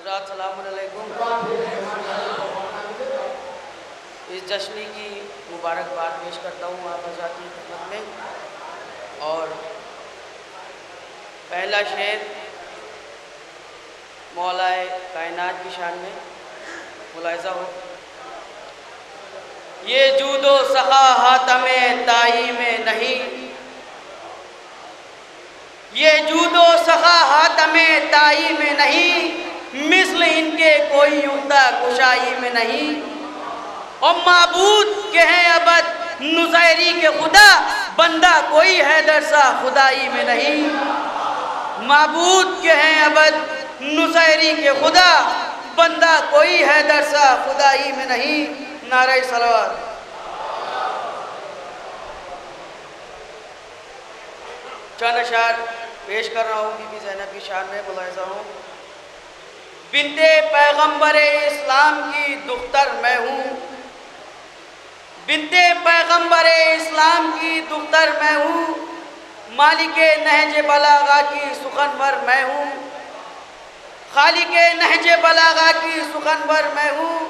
حضرات السلام علیکم۔ اس جشن کی مبارکباد پیش کرتا ہوں آپ حضرات کی خدمت میں، اور پہلا شعر مولا کائنات کی شان میں ملاحظہ ہو۔ یہ جود و سخا حاتم تائی میں نہیں، یہ جود و سخا حاتم تائی میں نہیں، مثل ان کے کوئی عہدہ کشائی میں نہیں۔ اور معبود کے ہیں ابد نزیری کے خدا، بندہ کوئی حیدر سا خدائی میں نہیں۔ معبود کے ہیں ابد نزیری کے خدا، بندہ کوئی حیدر سا خدائی میں نہیں۔ نعرہ صلوات۔ چند اشعار پیش کر رہا ہوں بی بی زینب کی شان میں، ملاحظہ ہوں۔ بنت پیغمبر اسلام کی دختر میں ہوں، بنت پیغمبر اسلام کی دختر میں ہوں، مالک نہج بلاغہ کی سخنور میں ہوں، خالق نہج بلاغہ کی سخنور میں ہوں،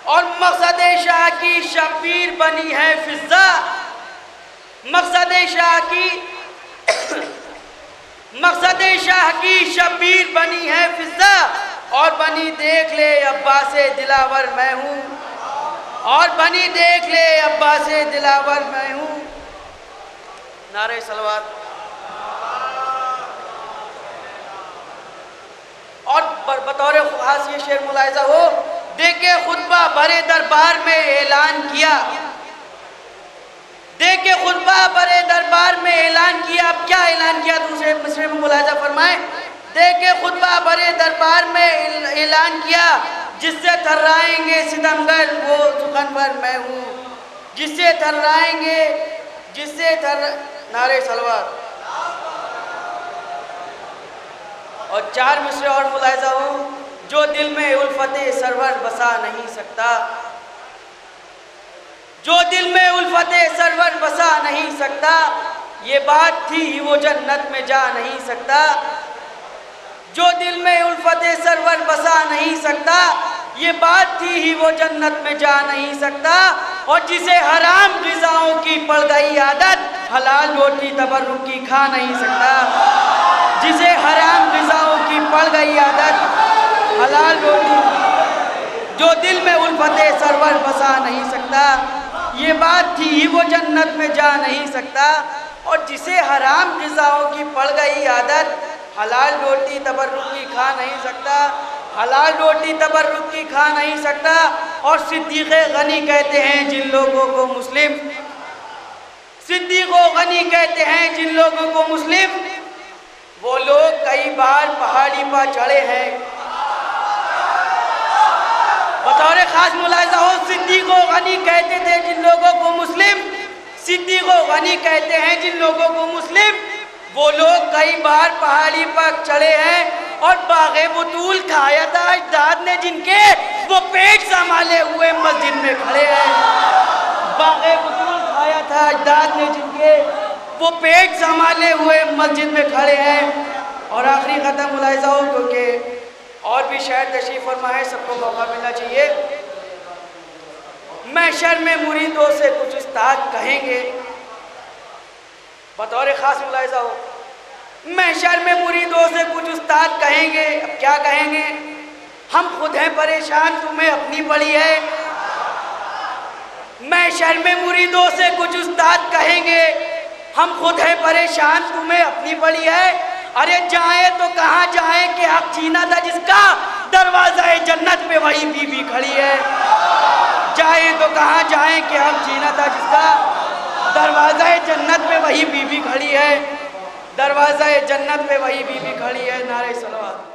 اور مقصد شاہ کی شبیر بنی ہے فضہ، مقصد شاہ کی شبیر بنی ہے فضہ، اور بنی دیکھ لے عباس دلاور میں ہوں، اور بنی دیکھ لے عباس دلاور میں ہوں۔ نعرہ صلوات۔ اور بطور خاص یہ شعر ملاحظہ ہو، دیکھے خطبہ بھرے دربار میں اعلان کیا، دیکھے خطبہ بھرے دربار میں اعلان کیا۔ اب کیا اعلان کیا دوسرے مصرے میں ملاحظہ فرمائیں۔ دیکھے خطبہ بھرے دربار میں اعلان کیا، جس سے تھرائیں گے ستمگر وہ سخنور میں ہوں، جس سے تھرائیں گے، نعرہ صلوات۔ اور چار مصرے اور ملاحظہ ہوں۔ جو دل میں الفت سرور بسا نہیں سکتا، جو دل میں الفت سرور بسا نہیں سکتا، یہ بات تھی ہی وہ جنت میں جا نہیں سکتا۔ جو دل میں الفت سرور بسا نہیں سکتا، یہ بات تھی ہی وہ جنت میں جا نہیں سکتا۔ اور جسے حرام غذاؤں کی پڑ گئی عادت، حلال روٹی تبرک کی کھا نہیں سکتا۔ جسے حرام غذاؤں کی پڑ گئی عادت، حلال روٹی، جو دل میں الفت سرور بسا نہیں سکتا، یہ بات تھی ہی وہ جنت میں جا نہیں سکتا۔ اور جسے حرام غذاؤں کی پڑ گئی عادت، حلال روٹی تبرک کی کھا نہیں سکتا، حلال روٹی تبرک کی کھا نہیں سکتا۔ اور صدیق غنی کہتے ہیں جن لوگوں کو مسلم، صدیق غنی کہتے ہیں جن لوگوں کو مسلم، وہ لوگ کئی بار پہاڑی پر چڑھے ہیں۔ بطور خاص ملاحظہ ہو، صدیق غنی کہتے تھے جن لوگوں کو مسلم، صدیق غنی کہتے ہیں جن لوگوں کو مسلم، وہ لوگ کئی بار پہاڑی پر چڑھے ہیں، اور باغ بطول کھایا تھا اجداد نے جن کے، وہ پیٹ سنبھالے ہوئے مسجد میں کھڑے ہیں۔ باغ بطول کھایا تھا اجداد نے جن کے، وہ پیٹ سنبھالے ہوئے مسجد میں کھڑے ہیں۔ اور آخری ختم ملاحظہ ہو، کیونکہ اور بھی شاید تشریف فرما ہے، سب کو موقع ملنا چاہیے۔ محشر میں مریدوں سے کچھ استاد کہیں گے، بطور خاص ملاحظہ ہو، محشر میں مریدوں سے کچھ استاد کہیں گے۔ اب کیا کہیں گے؟ ہم خود ہیں پریشان، تمہیں اپنی پڑی ہے۔ محشر میں مریدوں سے کچھ استاد کہیں گے، ہم خود ہیں پریشان، تمہیں اپنی پڑی ہے۔ ارے جائیں تو کہاں جائیں کہ حق چھینا تھا جس کا، دروازہ جنت پہ وہی بی بی کھڑی ہے۔ جائیں تو کہاں جائیں کہ حق چھینا تھا جس کا، دروازہ جنت پہ وہی بی بی کھڑی ہے، دروازہ جنت پہ وہی بی بی کھڑی ہے۔ نعرہ صلوات۔